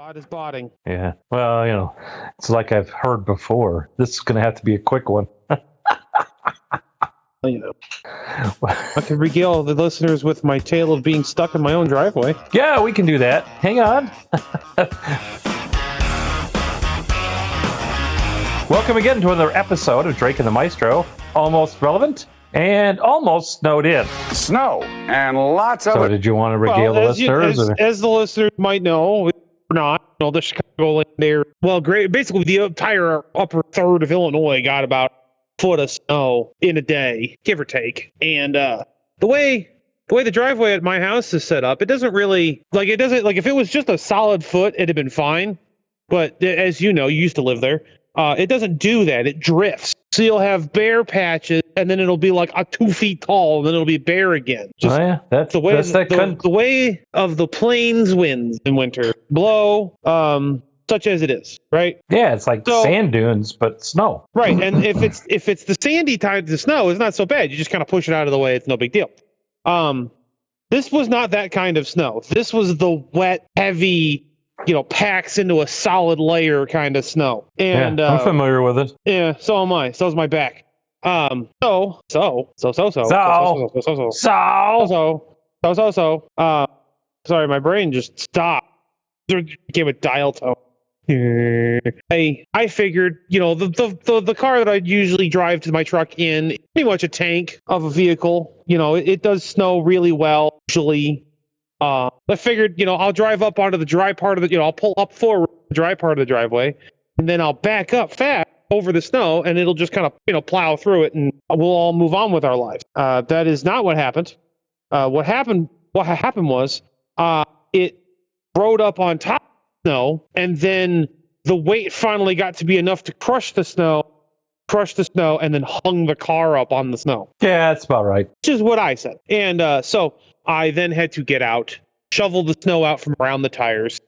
Bot is botting. Yeah. Well, it's like I've heard before. This is going to have to be a quick one. I can regale the listeners with my tale of being stuck in my own driveway. Yeah, we can do that. Hang on. Welcome again to another episode of Drake and the Maestro. Almost relevant and almost snowed in. Snow and lots of So it. did you want to regale the listeners? As the listeners might know, or not, the Chicagoland area. Well, great. Basically, the entire upper third of Illinois got about a foot of snow in a day, give or take. And the way the driveway at my house is set up, it doesn't really if it was just a solid foot, it'd have been fine. But as you know, you used to live there. It doesn't do that. It drifts. So you'll have bare patches, and then it'll be like 2 feet tall, and then it'll be bare again. Just that's the way the way of the plains winds in winter blow, such as it is, right? Yeah, it's like sand dunes, but snow. Right, and if it's the sandy type of snow, it's not so bad. You just kind of push it out of the way. It's no big deal. This was not that kind of snow. This was the wet, heavy, packs into a solid layer kind of snow. And I'm familiar with it. Yeah, so am I. So is my back. Sorry, my brain just stopped. Became a dial tone. I figured, the car that I usually drive to my truck in, pretty much a tank of a vehicle. It does snow really well usually. I figured, I'll drive up onto the dry part of I'll pull up forward the dry part of the driveway, and then I'll back up fast over the snow, and it'll just kind of, plow through it, and we'll all move on with our lives. That is not what happened. What happened was, it rode up on top of the snow, and then the weight finally got to be enough to crush the snow, and then hung the car up on the snow. Yeah, that's about right. Which is what I said. And so I then had to get out, shovel the snow out from around the tires,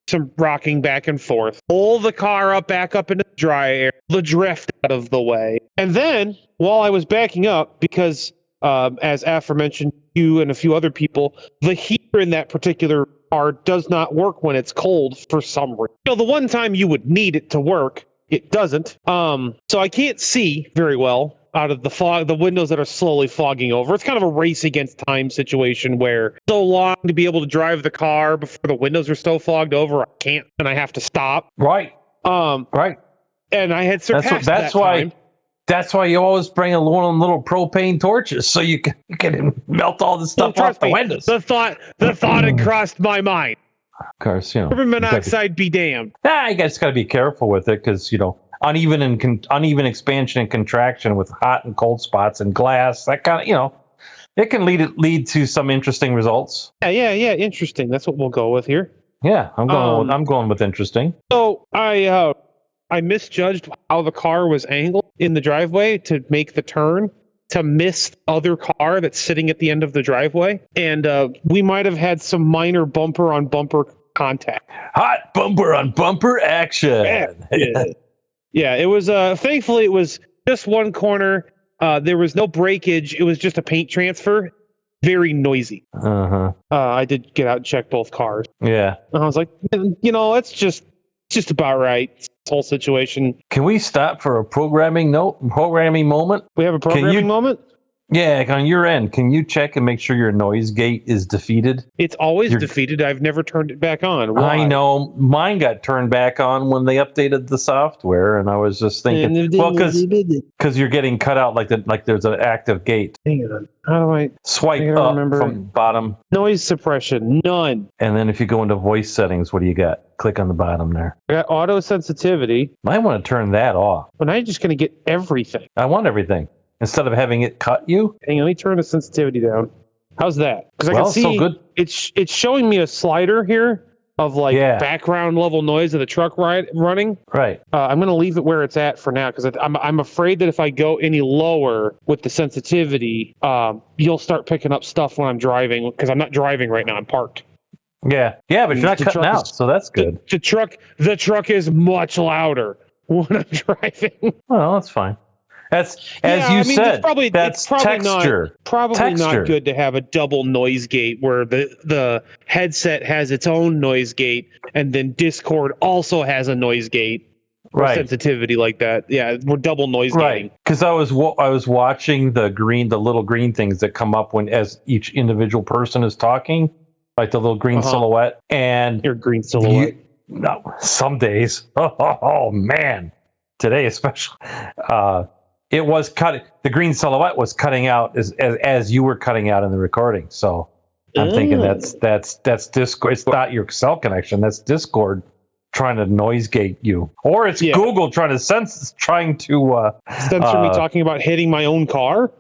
some rocking back and forth, pull the car back up into the dry air, the drift out of the way. And then, while I was backing up, because as aforementioned, you and a few other people, the heater in that particular car does not work when it's cold for some reason. The one time you would need it to work, it doesn't. So I can't see very well out of the fog, the windows that are slowly fogging over. It's kind of a race against time situation where so long to be able to drive the car before the windows are so fogged over, I can't, and I have to stop. Right. Right. And I had surpassed that time. That's why you always bring a little propane torches so you can melt all the stuff off the windows. The thought had crossed my mind. Of course, carbon monoxide be damned. You guys got to be careful with it because uneven expansion and contraction with hot and cold spots and glass. That kind of it can lead to some interesting results. Yeah. Interesting. That's what we'll go with here. Yeah, I'm going with interesting. So I misjudged how the car was angled in the driveway to make the turn to miss the other car that's sitting at the end of the driveway. And we might have had some minor bumper on bumper contact. Hot bumper on bumper action. Yeah, it was thankfully it was just one corner. There was no breakage. It was just a paint transfer. Very noisy. I did get out and check both cars. Yeah. And I was like, it's just about right. This whole situation. Can we stop for a programming moment? We have a programming moment? Yeah, on your end, can you check and make sure your noise gate is defeated? It's always defeated. I've never turned it back on. Why? I know. Mine got turned back on when they updated the software, and I was just thinking, well, because you're getting cut out like there's an active gate. Hang on. How do I swipe up from the bottom? Noise suppression, none. And then if you go into voice settings, what do you got? Click on the bottom there. I got auto sensitivity. Might want to turn that off. But now you're just going to get everything. I want everything. Instead of having it cut you? Hang on, let me turn the sensitivity down. How's that? Because I can see so good. It's showing me a slider here of background level noise of the truck running. Right. I'm going to leave it where it's at for now because I'm afraid that if I go any lower with the sensitivity, you'll start picking up stuff when I'm driving because I'm not driving right now. I'm parked. Yeah, but you're not cutting out, so that's good. The truck is much louder when I'm driving. Well, that's fine. As you said, it's probably texture. Probably not good to have a double noise gate where the headset has its own noise gate and then Discord also has a noise gate or sensitivity like that. Yeah, we're double noise gating. Because I was watching the little green things that come up as each individual person is talking, like the little green silhouette, and your green silhouette. No, some days. Oh man, today especially. It was cutting. The green silhouette was cutting out as you were cutting out in the recording. So I'm thinking that's Discord. It's not your cell connection. That's Discord trying to noise gate you, or it's Google trying to censor me talking about hitting my own car.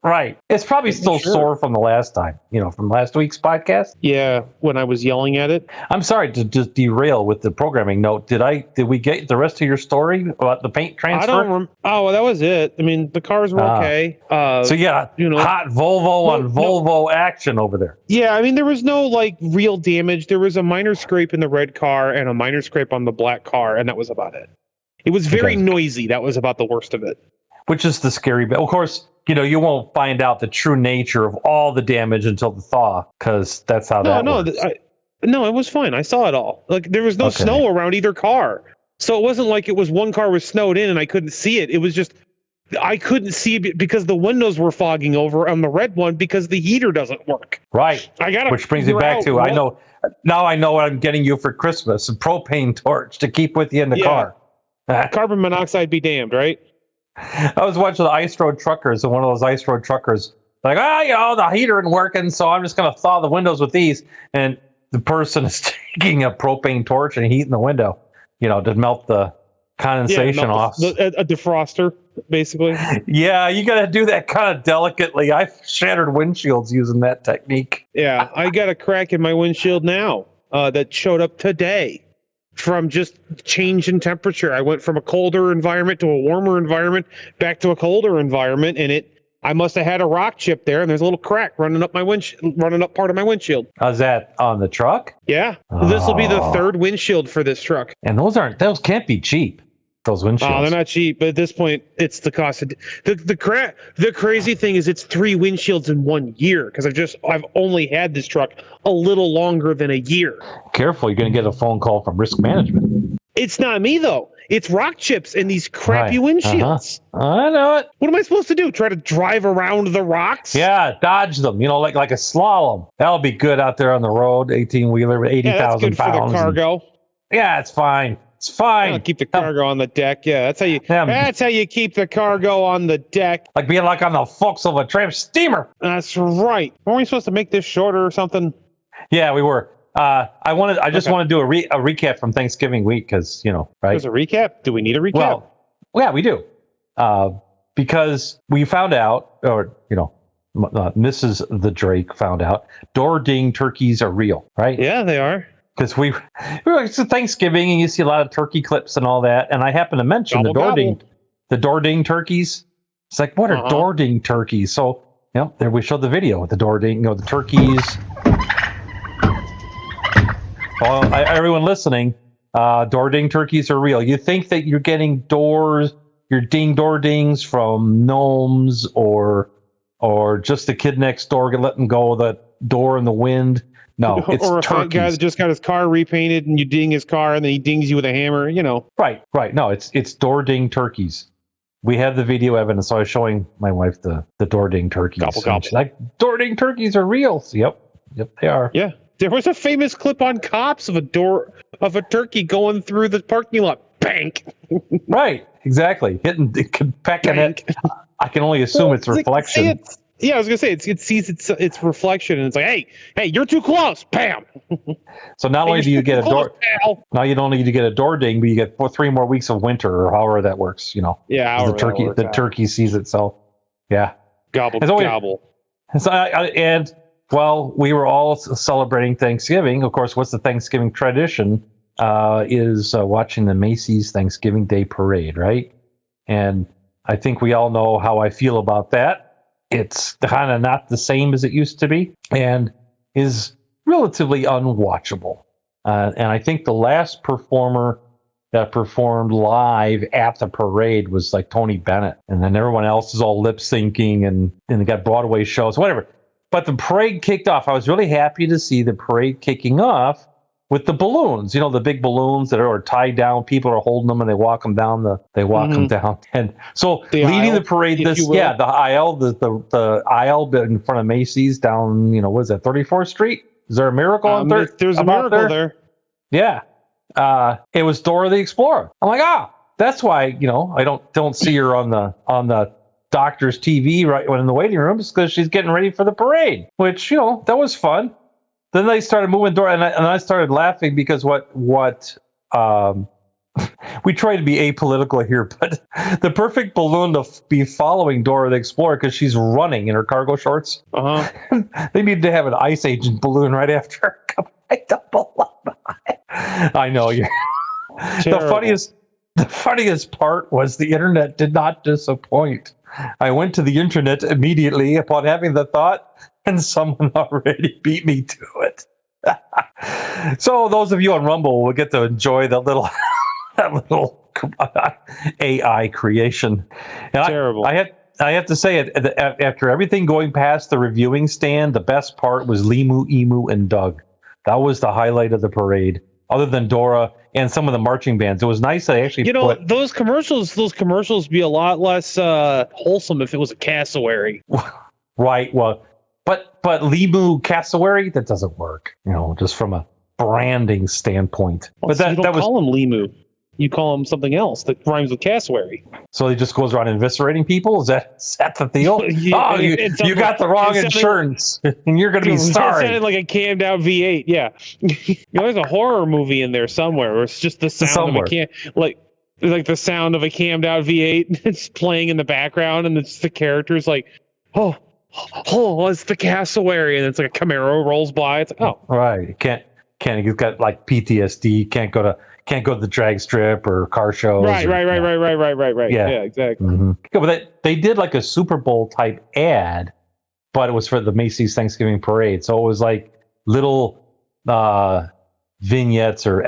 Right. It's probably still sore from the last time, from last week's podcast. Yeah, when I was yelling at it. I'm sorry to just derail with the programming note. Did we get the rest of your story about the paint transfer? I don't remember. Oh, well, that was it. I mean, the cars were okay. So yeah, hot Volvo action over there. Yeah, I mean, there was no real damage. There was a minor scrape in the red car and a minor scrape on the black car, and that was about it. It was very noisy. That was about the worst of it. Which is the scary bit. Of course, you won't find out the true nature of all the damage until the thaw, because that's how that works. No, it was fine. I saw it all. There was no snow around either car. So it wasn't like it was one car was snowed in and I couldn't see it. It was just, I couldn't see it because the windows were fogging over on the red one because the heater doesn't work. Right. Which brings me back to, I know what I'm getting you for Christmas, a propane torch to keep with you in the car. Carbon monoxide be damned, right? I was watching the Ice Road Truckers, and one of those Ice Road Truckers, the heater isn't working, so I'm just going to thaw the windows with these. And the person is taking a propane torch and heating the window, to melt the condensation off. A defroster, basically. Yeah, you got to do that kind of delicately. I've shattered windshields using that technique. Yeah, I got a crack in my windshield now that showed up today. From just change in temperature. I went from a colder environment to a warmer environment, back to a colder environment, and I must have had a rock chip there, and there's a little crack running up part of my windshield. How's that on the truck? Yeah. This will be the third windshield for this truck. And those can't be cheap. Those windshields. Oh, they're not cheap, but at this point, it's the cost of the crazy thing is it's 3 windshields in 1 year because I've only had this truck a little longer than a year. Careful, you're going to get a phone call from risk management. It's not me though. It's rock chips and these crappy windshields. I know it. What am I supposed to do? Try to drive around the rocks? Yeah, dodge them. Like a slalom. That'll be good out there on the road. 18-wheeler with 80,000 pounds. That's good for the cargo. It's fine. It's fine. Keep the cargo on the deck. Yeah, that's how you keep the cargo on the deck. Like being on the forks of a tramp steamer. That's right. Weren't we supposed to make this shorter or something? Yeah, we were. I just want to do a recap from Thanksgiving week because right. There's a recap. Do we need a recap? Well, yeah, we do. Because we found out, or Mrs. the Drake found out, door ding turkeys are real, right? Yeah, they are. Because we were it's Thanksgiving and you see a lot of turkey clips and all that, and I happen to mention the door ding turkeys. It's like, what are door ding turkeys? So there we showed the video with the door ding, the turkeys. Well, everyone listening, door ding turkeys are real. You think that you're getting door dings from gnomes or just the kid next door letting go of the door in the wind. No, it's or a fat guy that just got his car repainted and you ding his car and then he dings you with a hammer, Right. No, it's door ding turkeys. We have the video evidence, so I was showing my wife the door ding turkeys. Gobble. She's like, door ding turkeys are real. So, yep, they are. Yeah. There was a famous clip on Cops of a turkey going through the parking lot. Bank. Right, exactly. Pecking it. I can only assume it's reflection. I was gonna say it sees its reflection and it's like, hey, you're too close. Bam. So not only do you get a door, now you don't need to get a door ding, but you get 3 more weeks of winter or however that works. Yeah, the turkey sees itself. Yeah, gobble. So we were all celebrating Thanksgiving. Of course, what's the Thanksgiving tradition? Is watching the Macy's Thanksgiving Day Parade, right? And I think we all know how I feel about that. It's kind of not the same as it used to be and is relatively unwatchable. And I think the last performer that performed live at the parade was like Tony Bennett. And then everyone else is all lip syncing and they got Broadway shows, whatever. But the parade kicked off. I was really happy to see the parade kicking off with the balloons, the big balloons that are tied down. People are holding them and they walk them down. Them down. And so The leading aisle, the parade, if you will. the aisle, the aisle in front of Macy's down, what is that, 34th Street? Is there a miracle on third? There's a miracle there. Yeah. It was Dora the Explorer. I'm like, that's why, I don't see her on the doctor's TV right when in the waiting room, because she's getting ready for the parade, which, that was fun. Then they started moving Dora, and I started laughing because what we try to be apolitical here, but the perfect balloon to be following Dora the Explorer, because she's running in her cargo shorts. They needed to have an Ice Agent balloon right after her coming right up. I know you. The funniest part was the internet did not disappoint. I went to the internet immediately upon having the thought, and someone already beat me to it. So those of you on Rumble will get to enjoy that little AI creation. And Terrible. I have to say it, after everything going past the reviewing stand, the best part was Limu, Emu, and Doug. That was the highlight of the parade, other than Dora and some of the marching bands. It was nice they actually those commercials be a lot less wholesome if it was a cassowary. Right. Well, but Limu Cassowary, that doesn't work, just from a branding standpoint. Well, but you don't call him Limu. You call him something else that rhymes with cassowary. So he just goes around eviscerating people? Is that the deal? Yeah, you got the wrong insurance, and you're going to be sorry. It sounded like a cammed out V8. Yeah. There's a horror movie in there somewhere where it's just the sound of a like the sound of a cammed out V8. It's playing in the background, and it's the characters like, oh, it's the cassowary, and it's like a Camaro rolls by. It's like, oh, right. Can't. He's got like PTSD. Can't go to the drag strip or car shows. Right. Yeah, exactly. Mm-hmm. Yeah, but they did like a Super Bowl type ad, but it was for the Macy's Thanksgiving Parade. So it was like little vignettes or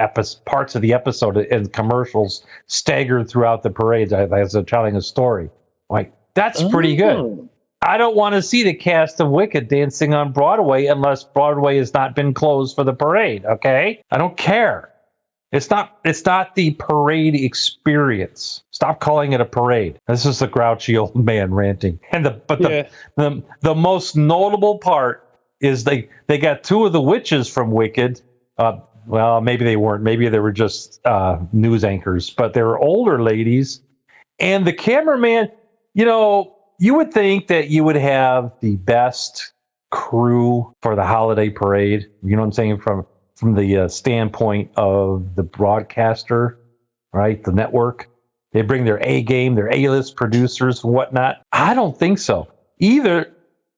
parts of the episode and commercials staggered throughout the parade as they're telling a story. Like, that's pretty good. I don't want to see the cast of Wicked dancing on Broadway unless Broadway has not been closed for the parade. Okay, I don't care. It's not the parade experience. Stop calling it a parade. This is the grouchy old man ranting. And the most notable part is they got two of the witches from Wicked. Well, maybe they weren't. Maybe they were just news anchors, but they were older ladies. And the cameraman, you would think that you would have the best crew for the holiday parade. You know what I'm saying? From the standpoint of the broadcaster, right? The network. They bring their A game, their A-list producers and whatnot. I don't think so. Either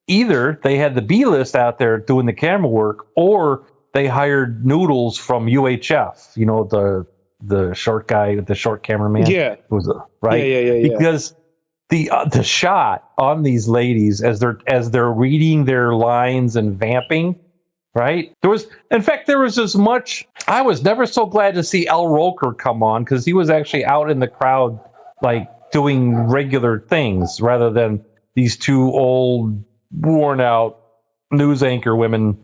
they had the B-list out there doing the camera work, or they hired Noodles from UHF, the short guy, the short cameraman. Yeah. Was right? Yeah. Because the shot on these ladies as they're reading their lines and vamping, right? There was as much. I was never so glad to see Al Roker come on, because he was actually out in the crowd, like doing regular things rather than these two old, worn out news anchor women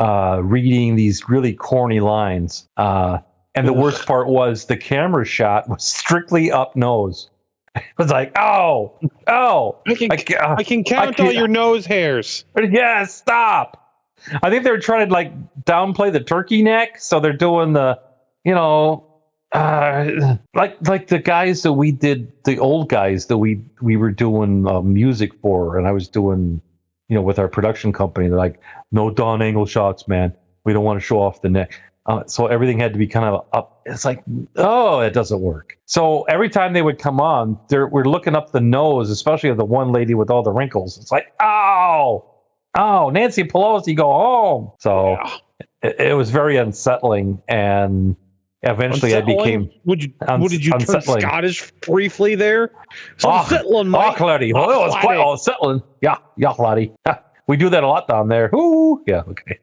reading these really corny lines. And the worst part was the camera shot was strictly up nose. It was like, oh! I can count all your nose hairs. Yeah, stop! I think they're trying to like downplay the turkey neck, so they're doing the, like the guys that we did, the old guys that we were doing music for, and I was doing, with our production company. They're like, no Don angle shots, man. We don't want to show off the neck. So everything had to be kind of up. It's like, it doesn't work. So every time they would come on, we're looking up the nose, especially of the one lady with all the wrinkles. It's like, oh, Nancy Pelosi, go home. So it was very unsettling, and eventually I became. Did you turn Scottish briefly there? So unsettling, Mike. Laddie. Well, it was quite unsettling. Yeah, laddie. We do that a lot down there. Ooh, yeah, okay.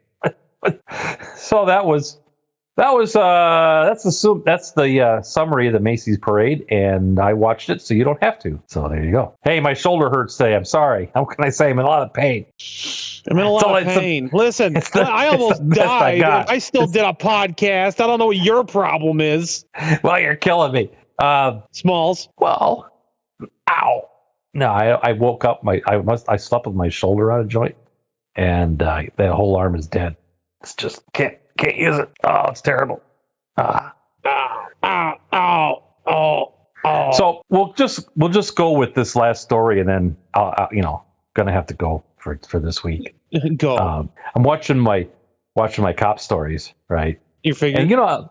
So that was That was that's the summary of the Macy's parade, and I watched it, so you don't have to. So there you go. Hey, my shoulder hurts today. I'm sorry. How can I say I'm in a lot of pain? I'm in a lot of pain. Listen, I almost died, and I still did a podcast. I don't know what your problem is. Well, you're killing me. Smalls. Well, ow. No, I woke up. I slept with my shoulder out of joint, and that whole arm is dead. It's just can't use it. Oh, it's terrible. So we'll just go with this last story, and then gonna have to go for this week. Go. I'm watching my cop stories, right? You figure. And you know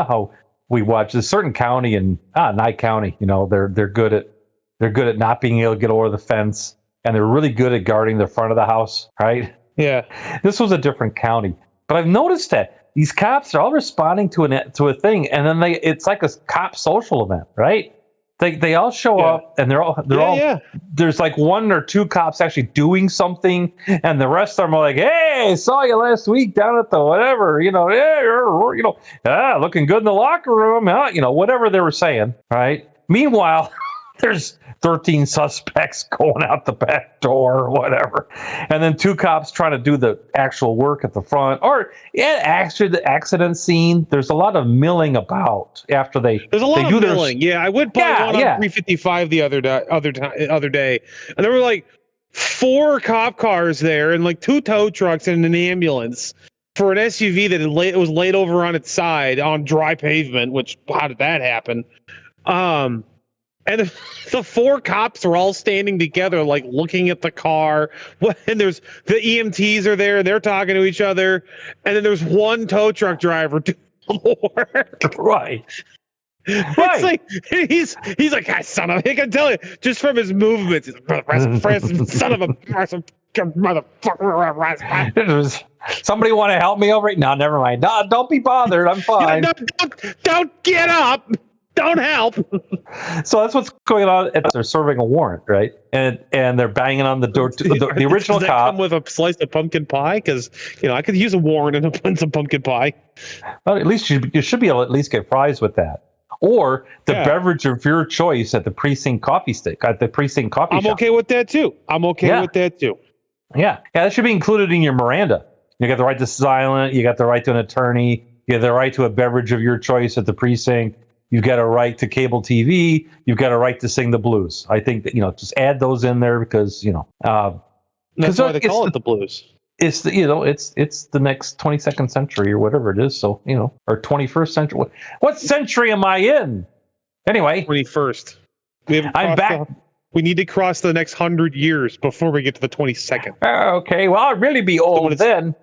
how we watch a certain county in Nye County. They're good at not being able to get over the fence, and they're really good at guarding the front of the house, right? Yeah. This was a different county, but I've noticed that these cops are all responding to a thing, and then it's like a cop social event, right? They all show up, and they're all there's like one or two cops actually doing something, and the rest of them are like, "Hey, saw you last week down at the whatever, looking good in the locker room, whatever they were saying, right?" Meanwhile, there's 13 suspects going out the back door or whatever. And then two cops trying to do the actual work at the front. Or actually the accident scene, there's a lot of milling about after there's a lot of milling. Yeah, I went by one on 355 the other day. And there were like 4 cop cars there and like 2 tow trucks and an ambulance for an SUV that was laid over on its side on dry pavement, which how did that happen? And the 4 cops are all standing together, like looking at the car. And there's the EMTs are there, and they're talking to each other. And then there's one tow truck driver doing work. Right. It's like he's like, "Ah, son of a," I can tell you just from his movements. He's like, "Son of a motherfucker." Somebody want to help me over it? No, never mind. No, don't be bothered. I'm fine. No, don't get up. Don't help. So that's what's going on. They're serving a warrant, right? And they're banging on the door. The original Does that cop come with a slice of pumpkin pie, because I could use a warrant and some pumpkin pie. Well, at least you should be able to at least get fries with that, or the beverage of your choice at the precinct coffee shop. I'm okay with that too. Yeah, that should be included in your Miranda. You got the right to silent. You got the right to an attorney. You have the right to a beverage of your choice at the precinct. You've got a right to cable TV. You've got a right to sing the blues. I think that just add those in there because that's why they call it the blues. It's the next 22nd century or whatever it is. So or 21st century. What century am I in? Anyway, 21st. I'm back. We need to cross the next 100 years before we get to the 22nd. Okay, well, I'll really be old then.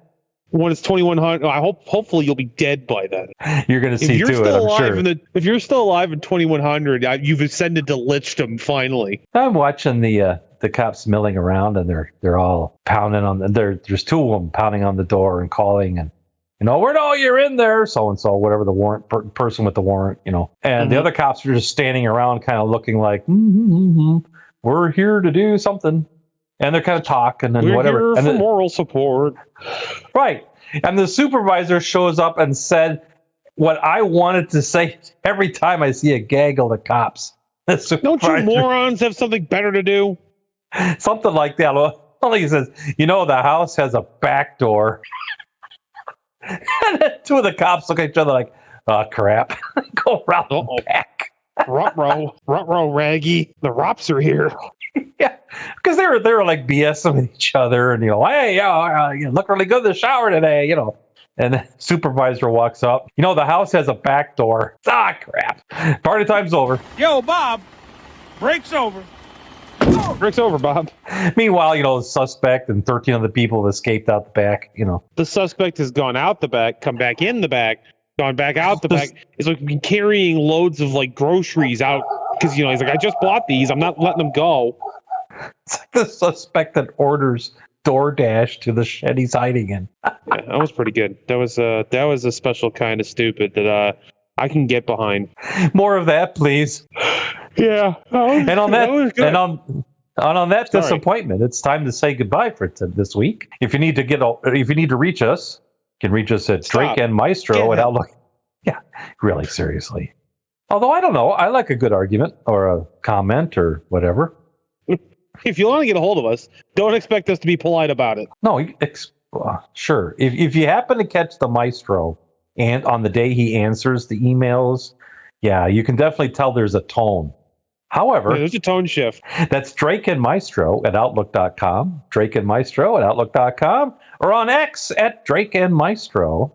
When it's 2100, hopefully you'll be dead by then. You're going to see to it, I'm sure. If you're still alive in 2100, you've ascended to lichdom finally. I'm watching the cops milling around, and they're all pounding on there's 2 of them pounding on the door and calling, and you're in there, so and so, whatever the warrant person with the warrant, and the other cops are just standing around, kind of looking like, we're here to do something. And they're kind of talking and whatever. We're here for moral support. Right. And the supervisor shows up and said what I wanted to say every time I see a gaggle of cops. Don't you morons have something better to do? Something like that. Well, he says, the house has a back door. And then 2 of the cops look at each other like, oh, crap. Go around the back. Ruh-roh, Raggy. The Rops are here. Yeah, because they were like BSing with each other, and hey, you look really good in the shower today, And the supervisor walks up. The house has a back door. Ah, crap! Party time's over. Yo, Bob, break's over. Break's over, Bob. Meanwhile, the suspect and 13 other people have escaped out the back. The suspect has gone out the back, come back in the back, gone back out the back. He's like carrying loads of like groceries out. Because he's like, I just bought these. I'm not letting them go. It's like the suspect that orders DoorDash to the shed he's hiding in. Yeah, that was pretty good. That was a special kind of stupid that I can get behind. More of that, please. Yeah. And on that disappointment, it's time to say goodbye for this week. If you need to reach us, You can reach us at Stop. DrakeAndMaestro at Yeah. Outlook. Yeah, really, seriously. Although I don't know, I like a good argument or a comment or whatever. If you want to get a hold of us, don't expect us to be polite about it. No, sure. If you happen to catch the maestro and on the day he answers the emails, yeah, you can definitely tell there's a tone. However, Yeah, there's a tone shift. that's Drake and Maestro at Outlook.com, Drake and Maestro at Outlook.com, or on X at Drake and Maestro,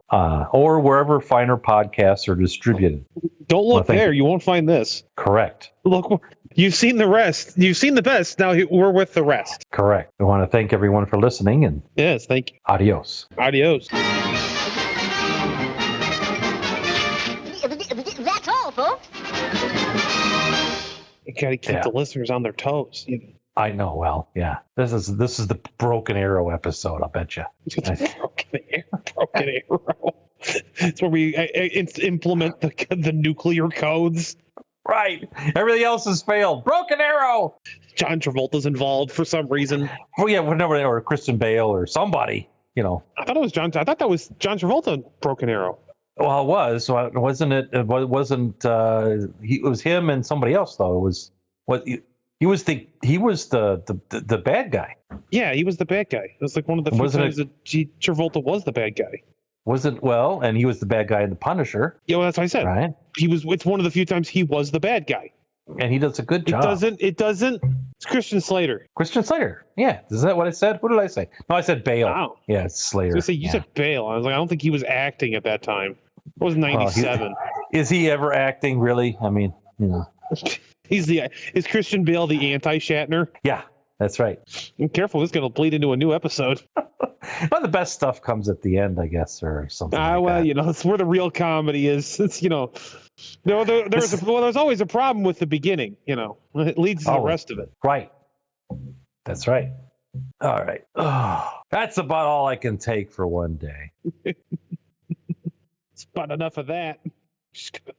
or wherever finer podcasts are distributed. Don't look there. You won't find this. Correct. Look, you've seen the rest. You've seen the best. Now we're with the rest. Correct. We want to thank everyone for listening, and Yes, thank you. adios. Adios. That's all, folks. You gotta keep the listeners on their toes. You know? I know. Well, yeah. This is the Broken Arrow episode. I'll bet you. Broken arrow. It's where we implement the nuclear codes. Right. Everything else has failed. Broken Arrow. John Travolta's involved for some reason. Oh yeah, whatever, or Kristen Bale or somebody. You know. I thought that was John Travolta in Broken Arrow. Well, it was. So wasn't it? It wasn't. It was him and somebody else though. It was what he was the bad guy. Yeah, he was the bad guy. It was like one of the few times that Travolta was the bad guy. Wasn't well, and he was the bad guy in The Punisher. Yeah, well, that's what I said. Right. It's one of the few times he was the bad guy. And he does a good job. It doesn't. It's Christian Slater. Christian Slater. Yeah. Is that what I said? What did I say? No, I said Bale. Wow. Yeah, it's Slater. So you said Bale. I was like, I don't think he was acting at that time. It was 97. Is he ever acting, really? I mean, you know. Is Christian Bale the anti-Shatner? Yeah, that's right. Be careful, this is going to bleed into a new episode. Well, the best stuff comes at the end, I guess, or something. Well, you know, it's where the real comedy is. It's, you know, there's always a problem with the beginning, you know. It leads to the rest of it. Right. That's right. All right. Oh, that's about all I can take for one day. It's about enough of that. Just gonna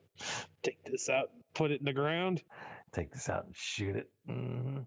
take this out and put it in the ground. Take this out and shoot it. Mm-hmm.